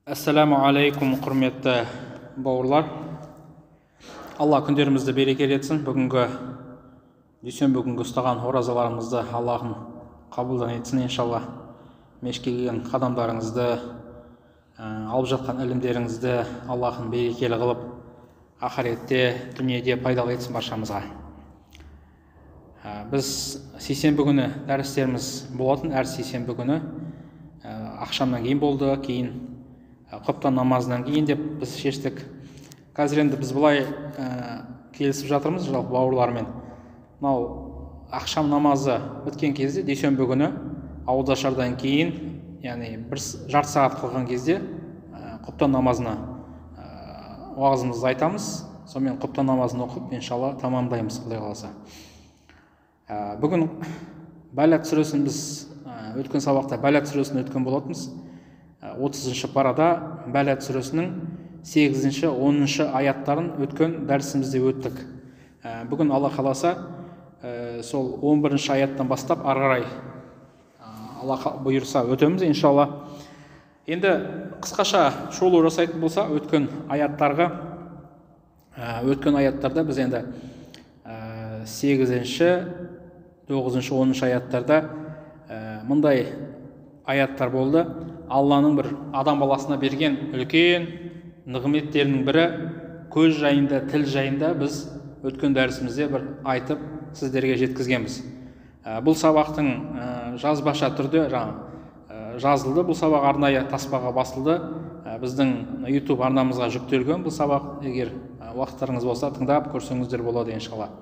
Ассаламу алейкум, құрметті бауырлар. Алла күндерімізді берекелі етсін. Дүйсенбі күнгі ұстаған оразаларымызды Аллахым қабылдан етсін иншалла. Мешітке келген қадамдарыңызды, алып жатқан ілімдеріңізді Аллахым берекелі қылып, ақиретте, дүниеде пайдалы етсін баршамызға. Біз сейсенбі күні дәрістеріміз болатын, әр сейсенбі күні ақшамнан кейін болды, кейін құптан намазынан кейін деп біз шештік. Қазір енді біз былай келісіп жатырмыз жалпы бауырлармен. Мынау ақшам намазы біткен кезде, дүйсенбі күні ауызашардан кейін, яғни бір жарты сағат қалған кезде құптан намазына уағызымызды айтамыз. Сонымен құптан намазын оқып, иншалла тамамдаймыз, Құдай қаласа. Бүгін Бәләд сүресін біз өткен сабақта Бәләд сүресін өткен болатынбыз. 30-шы парада Бәләд сүресінің 8-ші, 10-шы аяттарын өткен дәрісімізде өттік. Бүгін Алла қаласа сол 11-ші аяттан бастап ары қарай Алла бұйырса өтеміз иншалла. Енді қысқаша шолу жасайтын болса өткен аяттарда біз енді 8-ші, 9-шы, 10-шы аяттарда мындай аяттар болды. Алланың бір адам баласына берген үлкен нығметтерінің бірі көз жайында, тіл жайында біз өткен дәрісімізде бір айтып сіздерге жеткізгенбіз. Бұл сабақтың жазбаша түрде жазылды. Бұл сабақ арнайы таспаға басылды. Біздің YouTube арнамызға жүктелген бұл сабақ. Егер уақыттарыңыз болса тыңдап көрсеңіздер болады иншалла.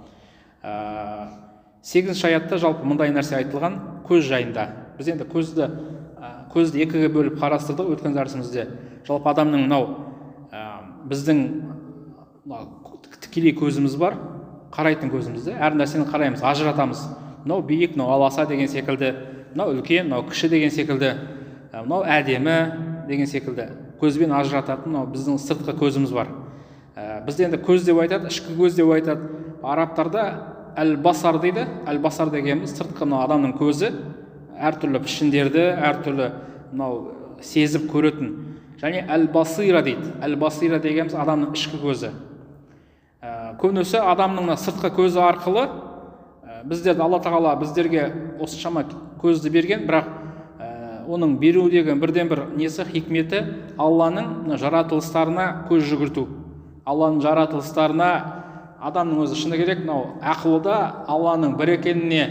8-ші аятта жалпы мындай нәрсе айтылған көз жайында. Біз енді көзді екіге бөліп қарастырдық өткен дәрісімізде. Жалпы адамның біздің тікелей көзіміз бар, қарайтын көзімізді, әр нәрсені қараймыз, ажыратамыз. Мынау биік, мынау аласа деген секілді, мынау үлкен, мынау кіші деген секілді, мынау әдемі деген секілді. Көзбен ажырататын мынау біздің сыртқы көзіміз бар. Бізде енді көз деп айтады, ішкі көз деп айтады. Арабтарда әл-басар дейді. Әл-басар дегеніміз сыртқы адамның көзі, әртүрлі пішіндерді, әртүрлі сезіп көретін. Және әл-басира дейді. Әл-басира дегеніміз адамның ішкі көзі. Көбінесе адамның сыртқы көзі арқылы біздерді Алла Тағала біздерге осыншама көзді берген, бірақ оның берудегі бірден бір несі, хикметі Алланың жаратылыстарына көз жүгірту. Алланың жаратылыстарына адамның өзі шыны керек, ақылда Алланың бір екеніне,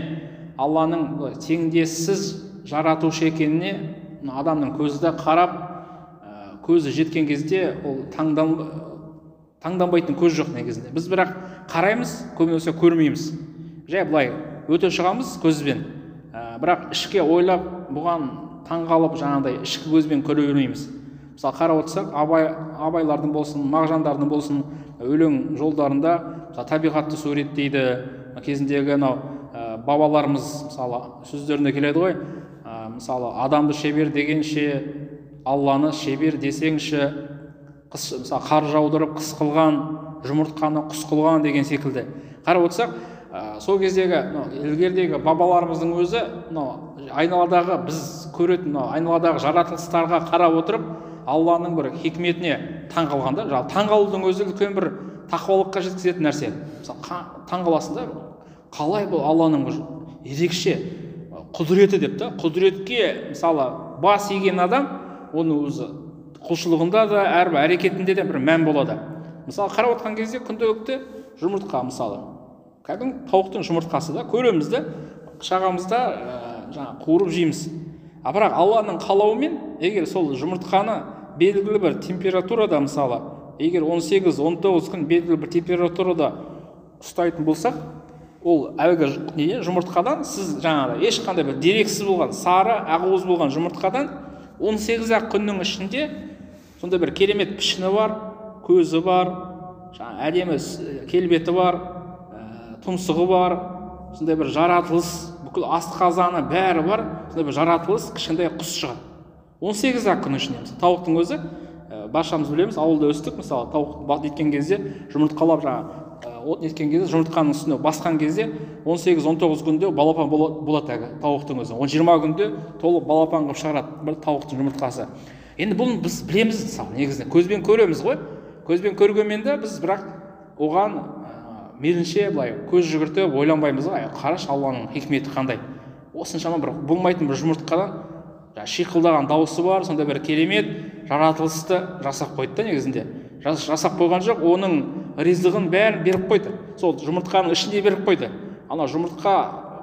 Алланың теңдессіз жаратушы екеніне адамның көзді қарап, көзі жеткен кезде ол таңданбайтын көз жоқ негізінде. Біз бірақ қараймыз, көбінесе көрмейміз. Жай былай өте шығамыз көзбен. Бірақ ішке ойлап, бұған таңғалып, жаңағыдай ішкі көзбен көре бермейміз. Мысалы қарап отырсақ, абайлардың болсын, мағжандардың болсын, өлең жолдарында табиғатты суреттейді. Кезіндегі бабаларымыз мысалы сөздерінде келеді ғой. Мысалы адамды шебер дегенше, Алланы шебер десеңші, мысалы қар жаудырып қыс қылған, жұмыртқаны құс қылған деген секілді. Қарап отырсақ, сол кездегі ілгердегі бабаларымыздың өзі айналадағы біз көретін айналадағы жаратылыстарға қарап отырып Алланың бір хикметіне таңғалғанда, таңғалудың өзі үлкен бір тақуалыққа жеткізетін нәрсе. Мысалы таңғаласында қалай бұл Алланың ерекше құдіреті деп та, құдіретке мысалы бас иген адам оның өзі құлшылығында да, әрбір әрекетінде де бір мән болады. Мысалы қарап отқан кезде күнделікті жұмыртқа, мысалы кәдімгі тауықтың жұмыртқасы да көреміз де, шағамызда қуырып жейміз. Бірақ Алланың қалауымен, егер сол жұмыртқаны белгілі бір температурада, мысалы егер 18-19 күн белгілі бір температурада ұстайтын болсақ, ол әлгі жұмыртқадан сіз ешқандай бір дерексіз болған, сары, ақуыз болған жұмыртқадан 18-ақ күннің ішінде сондай бір керемет пішіні бар, көзі бар, әдемі келбеті бар, тұмсығы бар, сондай бір жаратылыс, бүкіл асқазаны бәрі бар, сондай бір жаратылыс, кішкентай құс шығады. 18-ақ күн ішінде. Тауықтың өзі, баршамыз білеміз, ауылда өстік, мысалы тауық неткен кезде жұмыртқалап неткен кезде жұмыртқаның үстіне басқан кезде 18-19 күнде балапан болады тауықтың өзі. 20 күнде толып балапан қылып шығарады бір тауықтың жұмыртқасы. Енді бұл біз білеміз, мысалы негізінде көзбен көреміз ғой. Көзбен көргенмен де біз бірақ оған мейлінше былай көз жүгіртіп ойланбаймыз ғой. Қарашы, Алланың хикметі қандай. Осыншама бір болмайтын бір жұмыртқадан шиқылдаған дауысы бар, сонда бір керемет жаратылысты жасап қойды да негізінде. Жасап қойған жоқ, оның ризығын бәрін беріп қойды. Сол жұмыртқаның ішінде беріп қойды. Ана жұмыртқа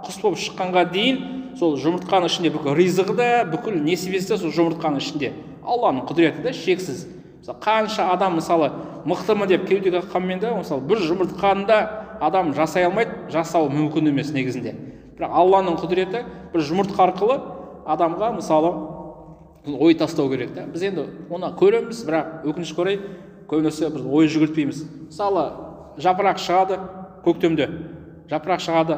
құс болып шыққанға дейін сол жұмыртқаның ішінде бүкіл ризығы да, бүкіл несібесі де сол жұмыртқаның ішінде. Алланың құдіреті де шексіз. Мысалы қанша адам мысалы мықтымын деп кеудеге қаққанмен де мысалы бір жұмыртқаны да адам жасай алмайды, жасау мүмкін емес негізінде. Бірақ Алланың құдіреті бір жұмыртқа арқылы адамға мысалы ой тастау керек та. Біз енді оны көреміз, бірақ өкінішке орай көбінесе біз ой жүгіртпейміз. Мысалы жапырақ шығады көктемде, жапырақ шығады,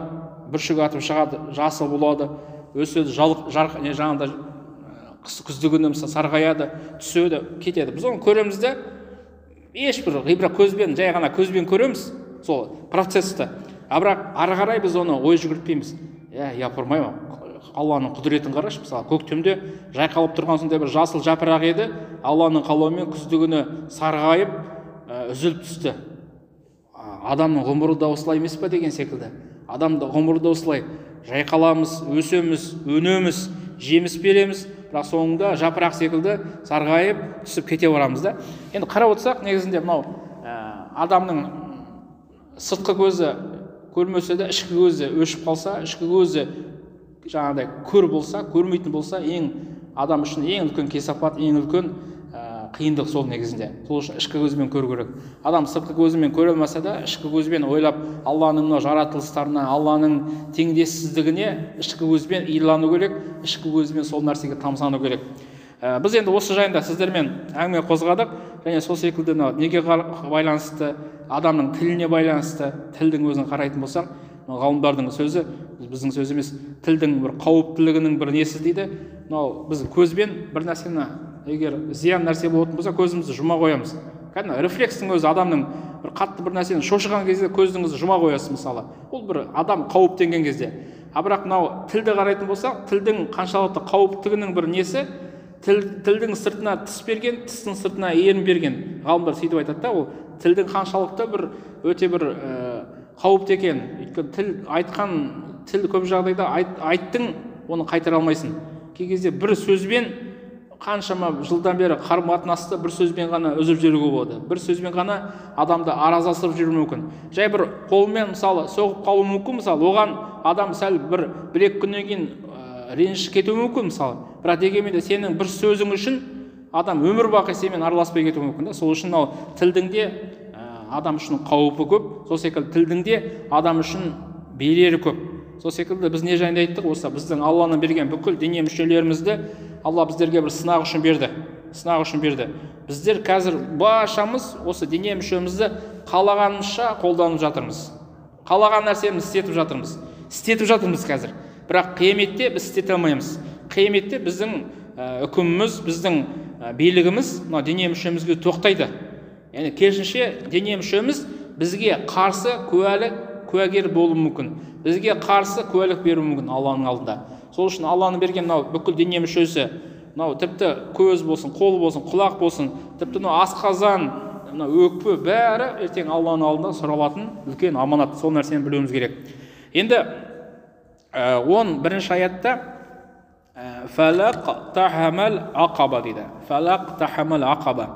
бүршік атып шығады, жасыл болады, өседі, жарық жаңағыда күздігүні сарғаяды, түседі, кетеді. Біз оны көреміз де, ешбір ғибрат көзбен, жай ғана көзбен көреміз сол процессті. Бірақ ары қарай біз оны ой жүгіртпейміз. Япырмай ма? Алланың құдіретін қарашы, мысалы көктемде жайқалып тұрған сондай бір жасыл жапырақ еді, Алланың қалауымен күздігүні сарғайып үзіліп түсті. Адамның ғұмыры да осылай емес пе деген секілді. Адамның ғұмыры да осылай жайқаламыз, өсеміз, өнеміз, жеміс береміз, бірақ соңында жапырақ секілді сарғайып түсіп кете барамыз да. Енді қарап отырсақ, негізінде мынау адамның сыртқы көзі көрмесе де ішкі көзі өшіп қалса, ішкі көзі жаңағыдай көр болса, көрмейтін болса, ең адам үшін ең үлкен кесапат, ең үлкен қиындық сол негізінде. Сол үшін ішкі көзімен көру керек. Адам сыртқы көзімен көре алмаса да, ішкі көзбен ойлап, Алланың жаратылыстарына, Алланың теңдессіздігіне ішкі көзбен илану керек, ішкі көзбен сол нәрсеге тамсану керек. Біз енді осы жайында сіздермен әңгіме қозғадық, және сол секілді неге байланысты, адамның тіліне байланысты, тілдің өзін қарайтын болсақ, ғалымдардың сөзі, біздің сөз емес, тілдің бір қауіптілігінің бір несі дейді. Біз көзбен бір нәрсені егер зиян нәрсе болатын болса, көзімізді жұма қоямыз. Кәдімгі рефлекстің өзі адамның бір қатты бір нәрсені шошыған кезде көзіңізді жұма қоясыз мысалы. Ол бір адам қауіптенген кезде. Бірақ тілді қарайтын болсақ, тілдің қаншалықты қауіптігінің бір несі, тілдің сыртына тіс берген, тістің сыртына ерін берген. Ғалымдар сөйтіп айтады да, ол тілдің қаншалықты бір өте бір қауіпті екен. Өйткені тіл көп жағдайда айттың, оны қайтара алмайсың. Кей кезде бір сөзбен қаншама жылдан бері қарым-қатынасты бір сөзбен ғана үзіп жіберуге болады. Bir сөзбен ғана адамды аразластырып жіберуі мүмкін. Жай бір қолмен мысалы соғып қалуы мүмкін, мысалы оған адам сәл бір бір-екі күннен кейін реніш кетуі мүмкін мысалы. Бірақ дегенмен де сенің бір сөзің үшін адам өмір бақи сенімен араласпай кетуі мүмкін. Сол үшін тілдің де адам үшін қауіпі көп, сол секілді тілдің де адам үшін берері көп. Сол секілді біз не жайында айттық, осы біздің Алланың берген бүкіл дене мүшелерімізді Алла біздерге бір сынақ үшін берді. Сынақ үшін берді. Біздер қазір баршамыз осы дене мүшемізді қалағанымызша қолданып жатырмыз. Қалаған нәрсемізді істетіп жатырмыз қазір. Бірақ қияметте біз істете алмаймыз. Қияметте біздің үкіміміз, біздің билігіміз дене мүшемізге тоқтайды. Яғни керісінше дене мүшеміз бізге қарсы куәгер болуы мүмкін. Бізге қарсы куәлік беруі мүмкін Алланың алдында. Сол үшін Алланың берген бүкіл дене мүшесі, тіпті көз болсын, қол болсын, құлақ болсын, тіпті асқазан, өкпе бәрі ертең Алланың алдында сұралатын үлкен аманат. Сол нәрсені білуіміз керек. Енді 11-ші аятта фалақтахамал ақаба дейді. Фалақтахамал ақаба.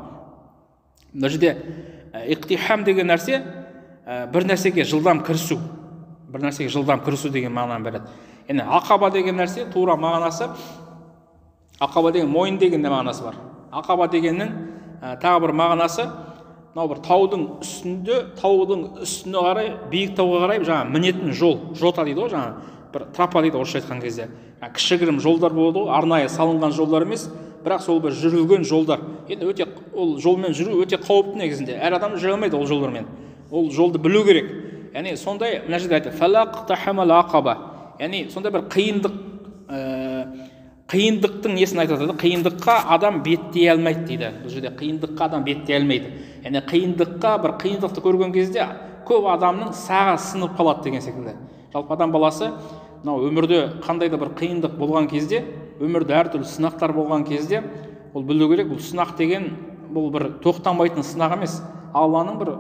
Бұл жерде иқтихам деген нәрсе бір нәрсеге жылдам кірісу. Бір нәрсеге жылдам кірісу деген мағынаны береді. Яғни ақаба деген нәрсе тура мағынасы, ақаба деген мойын деген мағынасы бар. Ақаба дегеннің тағы бір мағынасы, бір таудың үстіне қарай, биік тауға қарай жаңа мінетін жота дейді ғой, жаңа бір тропа дейді орысша айтқан кезде. Кішігірім жолдар болады ғой, арнайы салынған жолдар емес, бірақ сол бір жүрілген жолдар. Енді өте ол жолмен жүру өте қауіпті негізінде. Әр адам жүре алмайды ол жолдармен. Ол жолды білу керек. Яғни сондай мына жерде айтады, фалақтахамал ақаба. Яғни сондай бір қиындықтың несін айтады? Қиындыққа адам беттей алмайды дейді. Бұл жерде қиындыққа адам беттей алмайды. Яғни қиындықты көрген кезде көп адамның сағы сынып қалады деген секілді. Жалпы адам баласы өмірде қандай да бір қиындық болған кезде, өмірде әртүрлі сынақтар болған кезде, ол білу керек. Бұл сынақ деген бұл бір тоқтанбайтын сынақ емес. Алланың бір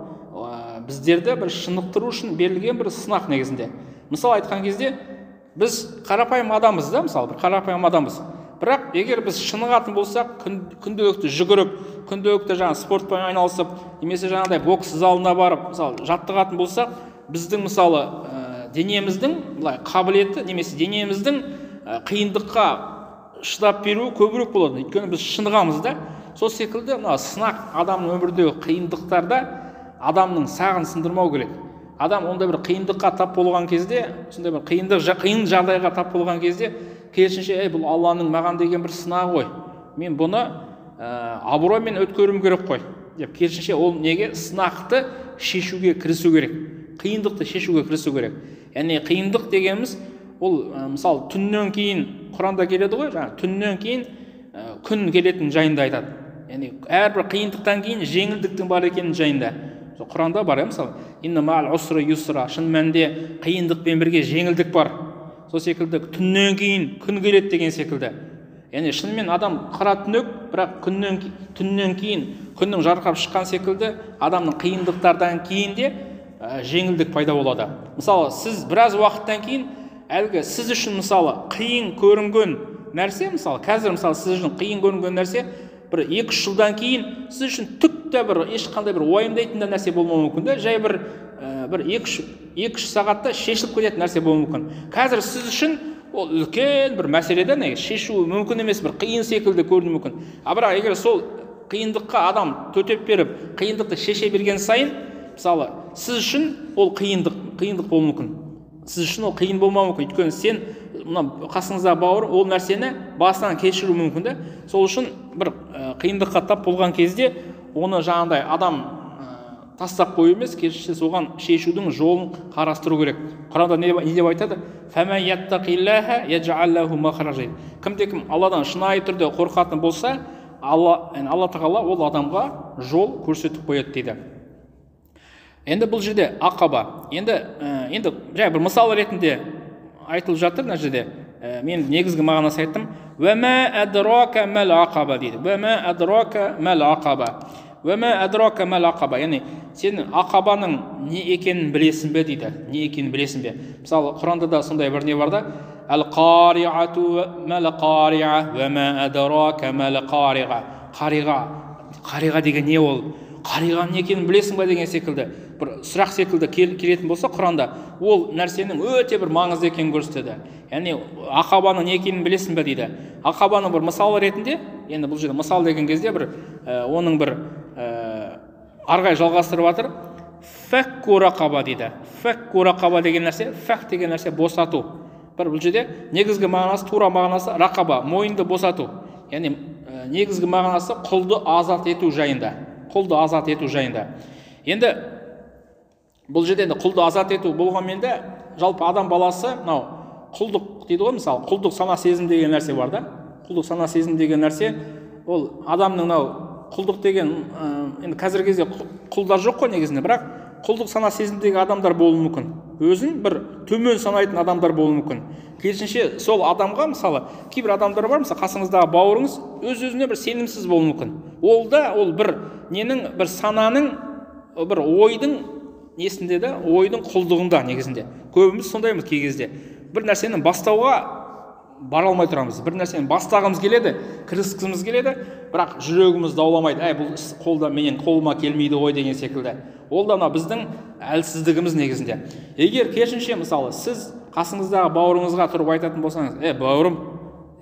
біздерді бір шынықтыру үшін берілген бір сынақ негізінде. Мысалы айтқан кезде біз қарапайым адамбыз да, мысалы бір қарапайым адамбыз. Бірақ егер біз шынығатын болсақ, күнделікті жүгіріп, күнделікті спортпен айналысып, немесе жаңағыдай бокс залына барып, мысалы жаттығатын болсақ, біздің мысалы денеміздің былай қабілеті, немесе денеміздің қиындыққа шыдап беруі көбірек болады. Өйткені біз шынығамыз да. Сол секілді мына сынақ адамның өмірдегі қиындықтарда адамның сағын сындырмау керек. Адам ондай бір қиындыққа тап болған кезде, сондай бір қиын жағдайға тап болған кезде, керісінше, бұл Алланың маған деген бір сынағы ғой. Мен бұны абыроймен өткеруім керек қой деп, керісінше ол неге сынақты шешуге кірісу керек. Қиындықты шешуге кірісу керек. Яғни қиындық дегеніміз ол мысалы түннен кейін Құранда келеді ғой, түннен кейін күн келетін жайында айтады. Яғни әрбір қиындықтан кейін жеңілдіктің бар екенін жайында. Құранда бар, мысалы, инна ма'ал усри юсра, шын мәнінде қиындықпен бірге жеңілдік бар. Сол секілді түннен кейін күн келеді деген секілді. Яғни шынымен адам қара түнек, бірақ түннен кейін күннің жарқырап шыққан секілді адамның қиындықтардан кейін де жеңілдік пайда болады. Мысалы, сіз біраз уақыттан кейін әлгі сіз үшін мысалы қиын көрінген нәрсе, мысалы қазір мысалы сіз үшін қиын көрінген нәрсе бір 2-3 жылдан кейін сіз үшін түкті бір ешқандай бір уайымдайтын нәрсе болмауы мүмкін да, жай бір 2-3 сағатта шешіліп кететін нәрсе болуы мүмкін. Қазір сіз үшін ол үлкен бір мәселеде шешу мүмкін емес, бір қиын секілді көрінуі мүмкін. Бірақ егер сол қиындыққа адам төтеп беріп, қиындықты шеше берген сайын, мысалы, сіз үшін ол қиындық болуы мүмкін. Сіз үшін ол қиын болмауы мүмкін. Өйткені сен қасыңызда бауыр ол нәрсені басынан кешіру мүмкін да. Сол үшін бір қиындыққа тап болған кезде оны жаңағыдай адам тастап қою емес, керісінше соған шешудің жолын қарастыру керек. Құранда не деп айтады? Фәмән яттақиллаха яджъал лаху махража. Кім-де-кім Алладан шынайы түрде қорқатын болса, Алла Тағала ол адамға жол көрсетіп қояды дейді. Енді бұл жерде ақаба. Енді жай бір мысал ретінде айтылып жатыр мына жерде. Мен негізгі мағынасы айттым. Вама адрака мал ақаба дейді. Вама адрака мал ақаба. Вама адрака мал ақаба. Яғни сен ақабаның не екенін білесің бе дейді. Не екенін білесің бе? Мысалы Құранда да сондай бір не бар да. Ал-қариату мал қариа вама адрака мал қариға. Қариға деген не ол? Қариға не екенін білесің бе деген секілді бір сұрақ секілді келетін болса Құранда, ол нәрсенің өте бір маңызды екенін көрсетеді. Яғни ақабаның не екенін білесің бе дейді. Ақабаның бір мысалы ретінде, енді бұл жерде мысал деген кезде бір оның бір арғай жалғастырып жатыр. Фәкку рақаба дейді. Фәкку рақаба деген нәрсе, фәк деген нәрсе босату. Бір бұл жерде негізгі мағынасы, тура мағынасы рақаба, мойынды босату. Яғни негізгі мағынасы құлды азат ету жайында. Құлды азат ету жайында. Енді бұл жерде құлды азат ету болғанмен де жалпы адам баласы мынау құлдық дейді ғой, мысалы құлдық сана сезім деген нәрсе бар да. Құлдық сана сезім деген нәрсе ол адамның мынау құлдық деген енді қазіргі кезде құлдар жоқ қой негізінде, бірақ құлдық сана сезімдегі адамдар болуы мүмкін. Өзін бір төмен санайтын адамдар болуы мүмкін. Керісінше сол адамға мысалы кейбір адамдар бар, мысалы қасыңыздағы бауырыңыз өз-өзіне бір сенімсіз болуы мүмкін. Ол бір ненің бір сананың бір ойдың несінде де, ойдың құлдығында негізінде. Көбіміз сондаймыз кей кезде. Бір нәрсені бастауға бара алмай тұрамыз. Бір нәрсені бастағымыз келеді, кіріскіміз келеді, бірақ жүрегіміз дауламайды. Бұл іс менің қолыма келмейді ғой деген секілді. Ол да біздің әлсіздігіміз негізінде. Егер керісінше мысалы сіз қасыңыздағы бауырыңызға тұрып айтатын болсаңыз, бауырым,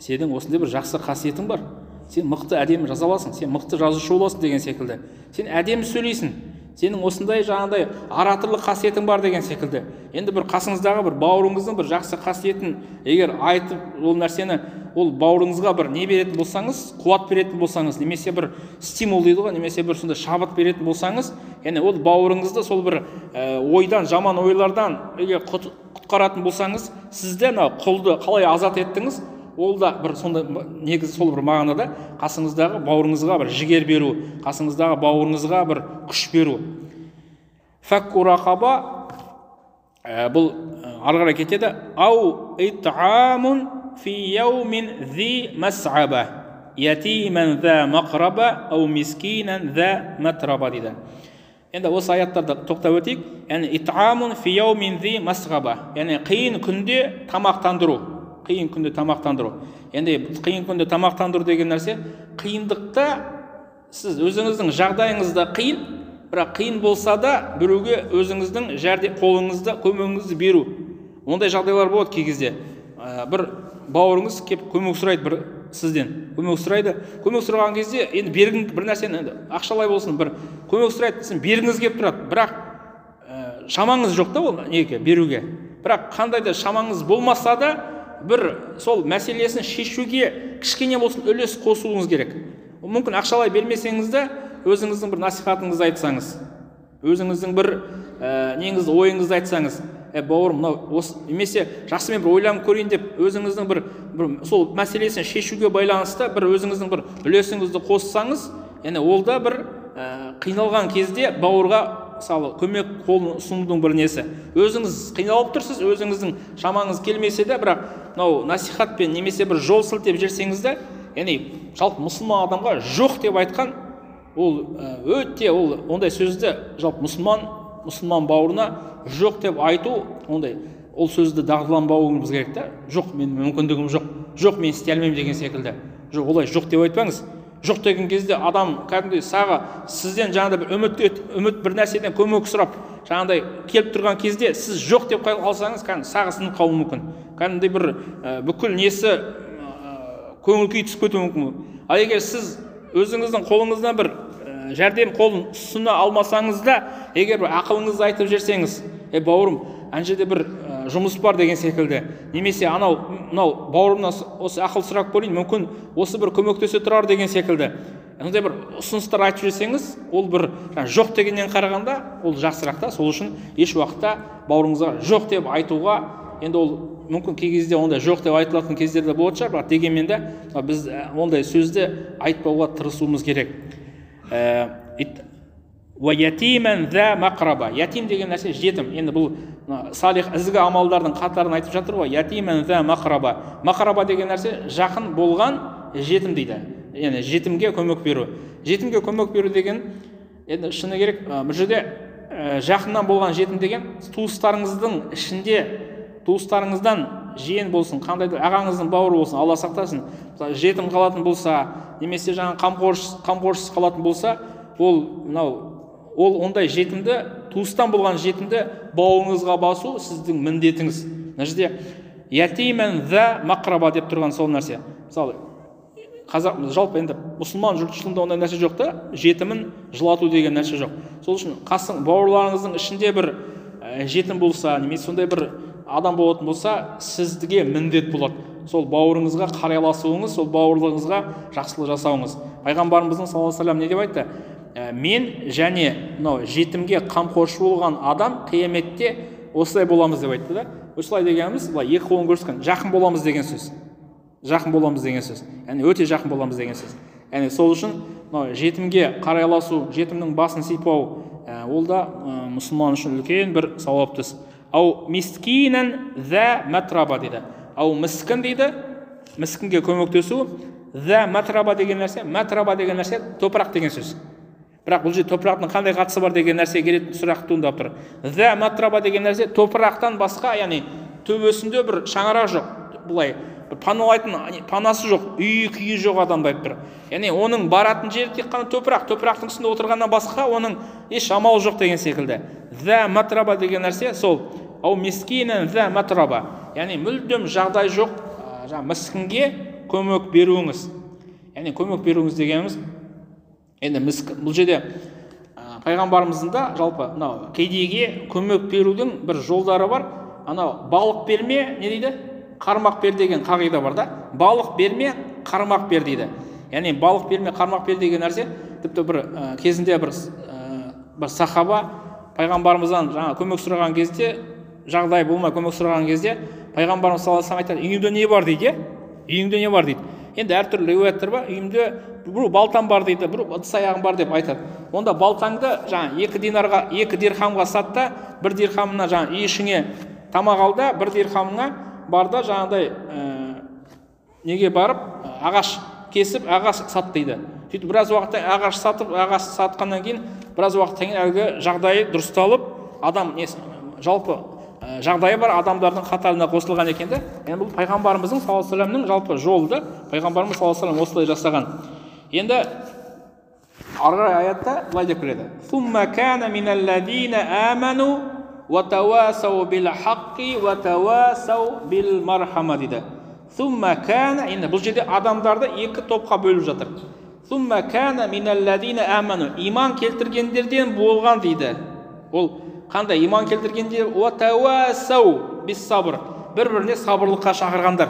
сенің осындай бір жақсы қасиетің бар. Сен мықты әдемі жаза аласың, сен мықты жазушы боласың деген секілді. Сен әдемі сөйлейсің. Сенің осындай жаңағыдай ораторлық қасиетің бар деген секілді. Енді бір қасыңыздағы бір бауырыңыздың бір жақсы қасиетін егер айтып ол нәрсені ол бауырыңызға бір не беретін болсаңыз, қуат беретін болсаңыз, немесе бір стимул дейді ғой, немесе бір сондай шабыт беретін болсаңыз, яғни ол бауырыңызды сол бір ойдан, жаман ойлардан егер құтқаратын болсаңыз, сізді құлды қалай азат еттіңіз, ол да бір сондай негізі сол бір мағынада қасыңыздағы бауырыңызға бір жігер беру, қасыңыздағы бауырыңызға бір күш беру. Фәкку рақаба бұл ары қарай кетеді. Ау ит'амун фи яумин зи мас'аба. ятиман за мақраба ау мискинан за матраба дейді. Енді осы аяттарды тоқтап өтейік. Яғни итамун фи яумин зи масғаба, яғни қиын күнде тамақтандыру. Қиын күнде тамақтандыру. Енді қиын күнде тамақтандыру деген нәрсе, қиындықта сіз өзіңіздің жағдайыңызда қиын, бірақ қиын болса да біреуге өзіңіздің қолыңызды, көмегіңізді беру. Ондай жағдайлар болады кей кезде. Бір бауырыңыз кеп көмек сұрайды бір сізден. Көмек сұрайды. Көмек сұраған кезде енді бергің бір нәрсені ақшалай болсын, бір көмек сұрайды, сіз бергіңіз келіп тұрады. Бірақ шамаңыз жоқ та ол неге беруге. Бірақ қандай да шамаңыз болмаса да бір сол мәселесін шешуге кішкене болсын үлес қосуыңыз керек. Мүмкін ақшалай бермесеңіз де өзіңіздің бір насихатыңызды айтсаңыз, өзіңіздің бір неңізді ойыңызды айтсаңыз, бауырым, мынау осы немесе жақсы мен бір ойланып көрейін деп өзіңіздің бір сол мәселесін шешуге байланысты бір өзіңіздің бір үлесіңізді қоссаңыз, яғни ол да бір қиналған кезде бауырға мысалы көмек қолын ұсынудың бір несі. Өзіңіз қиналып тұрсыз, өзіңіздің шамаңыз келмесе де, бірақ мынау насихатпен немесе бір жол сілтеп жүрсеңіз де, яғни жалпы мұсылман адамға жоқ деп айтқан ол өте ол ондай сөзді жалпы мұсылман бауырына жоқ деп айту, ондай ол сөзді дағдыланбауыңыз керек та. Жоқ, менің мүмкіндігім жоқ. Жоқ, мен істей алмаймын деген секілді. Жоқ, олай жоқ деп айтпаңыз. Жоқ деген кезде адам кәдімгідей сізден жаңағыдай бір үміт бір нәрседен көмек сұрап, жаңағыдай келіп тұрған кезде сіз жоқ деп қалсаңыз, кәдімгі сынып қалуы мүмкін. Кәдімгідей бір бүкіл несі көңіл күй түсіп кетуі мүмкін. Ал егер сіз өзіңіздің қолыңыздан бір жәрдем қолын ұсына алмасаңыз да, егер бір ақылыңызды айтып жүрсеңіз, бауырым, ана жерде бір жұмыс бар деген секілді, немесе мынау бауырымнан осы ақыл сұрап көрейін, мүмкін осы бір көмектесе тұрар деген секілді, ондай бір ұсыныстар айтып жүрсеңіз, ол бір жоқ дегеннен қарағанда ол жақсырақ та. Сол үшін еш уақытта бауырыңызға жоқ деп айтуға, енді ол мүмкін кей кезде ондай жоқ деп айтылатын кездерде болады шығар, бірақ дегенмен де біз ондай сөзді айтпауға тырысуымыз керек. Ятиман за мақраба. Ятим деген нәрсе жетім. Енді бұл салих ізгі амалдардың қатарын айтып жатыр ғой. Ятиман за мақраба. Мақраба деген нәрсе жақын болған жетім дейді. Яғни жетімге көмек беру. Жетімге көмек беру деген енді шыны керек, бұл жерде жақыннан болған жетім деген туыстарыңыздың ішінде, туыстарыңыздан жиен болсын, қандай да ағаңыздың бауыры болсын, Алла сақтасын, жетім қалатын болса, немесе жаңа қамқорсыз қалатын болса, ол ондай жетімді, туыстан болған жетімді бауырыңызға басу сіздің міндетіңіз. Мына жерде ятиман за мақраба деп тұрған сол нәрсе. Мысалы, жалпы енді мұсылман жұртшылығында ондай нәрсе жоқ та, жетімін жылату деген нәрсе жоқ. Сол үшін бауырларыңыздың ішінде бір жетім болса, немесе сондай бір адам болатын болса, сізге міндет болады. Сол бауырыңызға қарайласуыңыз, сол бауырлығыңызға жақсылық жасауыңыз. Пайғамбарымыздың саллаллаху алейхи ва саллям не деп айтты? Мен және мынау жетімге қамқоршы болған адам қияметте осылай боламыз деп айтты да. Осылай дегеніміз, былай екі қолын көрсеткен, жақын боламыз деген сөз. Жақын боламыз деген сөз. Яғни өте жақын боламыз деген сөз. Яғни сол үшін мынау жетімге қарайласу, жетімнің басын сипау, ол да мұсылман үшін үлкен бір сауапты іс. Ау мискинан за матраба дейді. Ау міскін дейді, міскінге көмектесу. За матраба деген нәрсе топырақ деген сөз. Бірақ бұл жерде топырақтың қандай қатысы бар деген нәрсе келетін сұрақ туындап тұр. За матраба деген нәрсе топырақтан басқа, яғни төбесінде бір шаңырақ жоқ, бұлай паналайтын панасы жоқ, үйі күйі жоқ адамды айтып тұр. Яғни оның баратын жері тек қана топырақ, топырақтың үстінде отырғаннан басқа оның еш амалы жоқ деген секілді. За матраба деген нәрсе сол. Ау мискинан за матраба. Яғни мүлдем жағдай жоқ, міскінге көмек беруіңіз. Яғни көмек беруіңіз дегеніміз, енді бұл жерде пайғамбарымыздың да жалпы мынау кедейге көмек берудің бір жолдары бар. Анау балық берме, не дейді? Қармақ бер деген қағида бар да. Балық берме, қармақ бер дейді. Яғни балық берме, қармақ бер деген нәрсе, тіпті бір кезінде бір сахаба пайғамбарымыздан жаңа көмек сұраған кезде, жағдай болмай көмек сұраған кезде, пайғамбарымыз саллаллаху алейхи ва саллям айтады: "Үйіңде не бар?" дейді. Үйіңде не бар дейді. Енді әртүрлі риуаяттар бар. Үйімде бір балтам бар дейді, бір ыдыс аяғым бар деп айтады. Онда балтаңды жаңа 2 дирхамға сат та, 1 дирхамына жаңа үй ішіңе тамақ ал да, 1 дирхамына бар да жаңағыдай неге барып ағаш кесіп ағаш сат дейді. Сөйтіп біраз уақыттан ағаш сатып, ағаш сатқаннан кейін біраз уақыттан кейін әлгі жағдайы дұрысталып, адам жалпы жағдайы бар адамдардың қатарына қосылған екен де. Енді бұл пайғамбарымыздың саллаллаху алейхи вассаламның жалпы жолы да. Пайғамбарымыз саллаллаху алейхи вассалам осылай жасаған. Енді арғы аятта былай деп келеді: "Сумма кана миналлазина аману ва тавасау бил хаққи ва тавасау бил мархама" дейді. Сумма кана, енді бұл жерде адамдарды екі топқа бөліп жатыр. Сумма кана миналлазина аману, иман келтіргендерден болған дейді. Ол қандай иман келтіргендер? Ва тавасау бис сабр, бір-біріне сабырлыққа шақырғандар.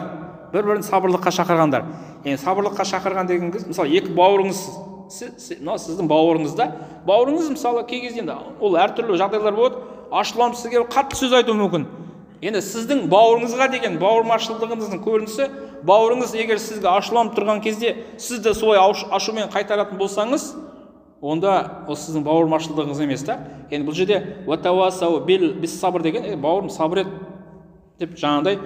Бір-бірін сабырлыққа шақырғандар. Яғни сабырлыққа шақырған дегеніңіз, мысалы екі бауырыңыз, сіздің бауырыңызда, бауырыңыз мысалы кей кезде ол әртүрлі жағдайлар болады, ашуланып сізге қатты сөз айтуы мүмкін. Енді сіздің бауырыңызға деген бауырмашылдығыңыздың көрінісі, бауырыңыз егер сізге ашуланып тұрған кезде сізді солай ашумен қайтаратын болсаңыз, онда ол сіздің бауырмашылдығыңыз емес та. Енді бұл жерде уатавасау бис сабр деген, бауырым сабыр ет деп жаңағыдай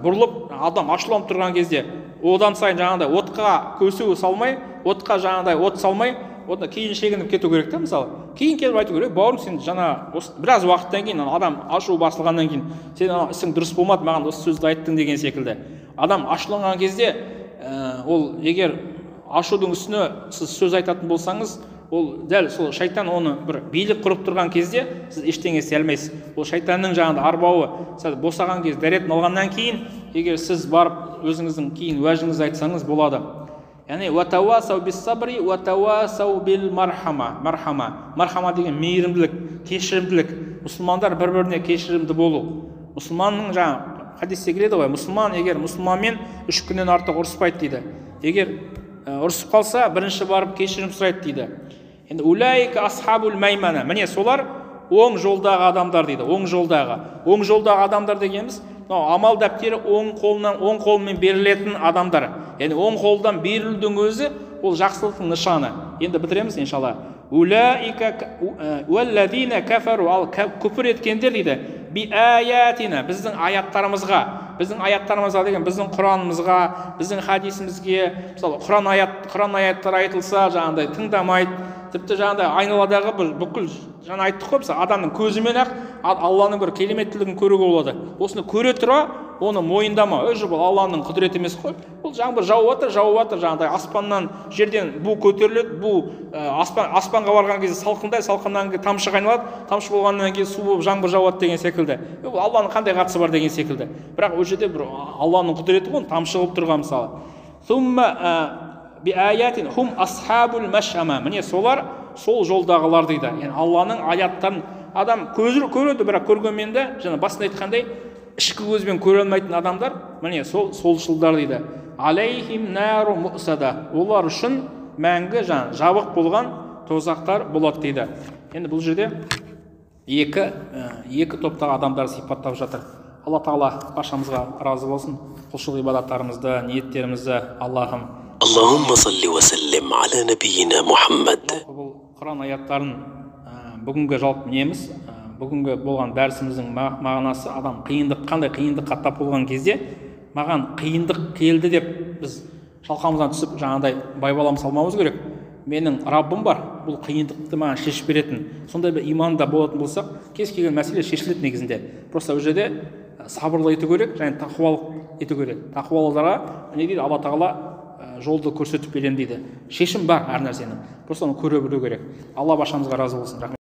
бұрылып, адам ашуланып тұрған кезде одан сайын жаңағыдай отқа көсеу салмай, отқа жаңағыдай от салмай, одан кейін шегініп кету керек та. Мысалы кейін келіп айту керек: бауырым, сен жаңа біраз уақыттан кейін, адам ашу басылғаннан кейін, сен ісің дұрыс болмады, маған осы сөзді айттың деген секілді. Адам ашуланған кезде ол егер ашудың үстіне сіз сөз айтатын болсаңыз, ол дәл сол шайтан оны бір билік құрып тұрған кезде сіз ештеңе істей алмайсыз. Ол шайтанның жаңағыдай арбауы, сіз босаған кезде дәретін алғаннан кейін, егер сіз барып өзіңіздің кейін уәжіңізді айтсаңыз болады. Яғни уатавасау бис сабри уатавасау бил мархама. Мархама деген мейірімділік, кешірімділік. Мұсылмандар бір-біріне кешірімді болу. Мұсылманның жаңа хадисте келеді ғой, мұсылман егер мұсылманмен 3 күннен артық ұрыспайды дейді. Егер ұрысып қалса, бірінші барып кешірім сұрайды дейді. Енді улайка асхабул маймана. Міне солар оң жолдағы адамдар дейді. Оң жолдағы адамдар дегеніміз, амал дәптері оң қолмен берілетін адамдар. Яғни оң қолдан берілудің өзі ол жақсылықтың нышаны. Енді бітіреміз иншалла. Улайка уаллазина кафару, ал күпір еткендер дейді. Би аятина, біздің аяттарымызға деген, біздің Құранымызға, біздің хадисімізге, мысалы Құран аяттар айтылса, жаңағыдай тыңдамайды, тіпті жаңағыдай айналадағы бүкіл жаңа айттық қой, мысалы адамның көзімен ақ Алланың бір кереметтілігін көруге болады. Осыны көре тұра, оны мойындама. Бұл Алланың құдіреті емес қой. Бұл жаңбыр жауып жатыр, жаңағыдай аспаннан, жерден бу көтеріледі, бу аспанға барған кезде салқыннан кейін тамшы қайналады, тамшы болғаннан кейін су болып жаңбыр жауады деген секілді. Бұл Алланың қандай қатысы бар деген секілді. Бірақ ол жерде бір Алланың құдіреті ғой, тамшы болып тұрған мысалы. Сумма би аятин хум асхабул машама. Міне солар сол жолдағылар дейді. Яғни Алланың аяттарын адам көзі көреді, бірақ көргенмен де жаңа басында айтқандай ішкі көзбен көре алмайтын адамдар, міне солшылдар дейді. Алейхим нару мусада. Олар үшін мәңгі жабық болған тозақтар болады дейді. Енді бұл жерде екі топтағы адамдар сипаттап жатыр. Алла Тағала баршамызға разы болсын. Құлшылық ibadattарымызды, ниеттерімізді Аллахым Аллахумма салли ва саллим аля набийина Мухаммад. Бұл Құран аяттарын бүгінгі жалпы неміз, бүгінгі болған дәрісіміздің мағынасы, адам қандай қиындыққа тап болған кезде, маған қиындық келді деп біз шалқамыздан түсіп жаңағыдай байбалам салмауымыз керек. Менің Раббым бар, бұл қиындықты маған шешіп беретін. Сондай бір иманда болатын болсақ, кез келген мәселе шешіледі негізінде. Просто ол жерде сабырлы ету керек, және тақуалық ету керек. Тақуалыларға не дейді? Алла Тағала жолды көрсетіп беремін дейді. Шешім бар әр нәрсенің. Просто оны көре білу керек. Алла баршамызға разы болсын.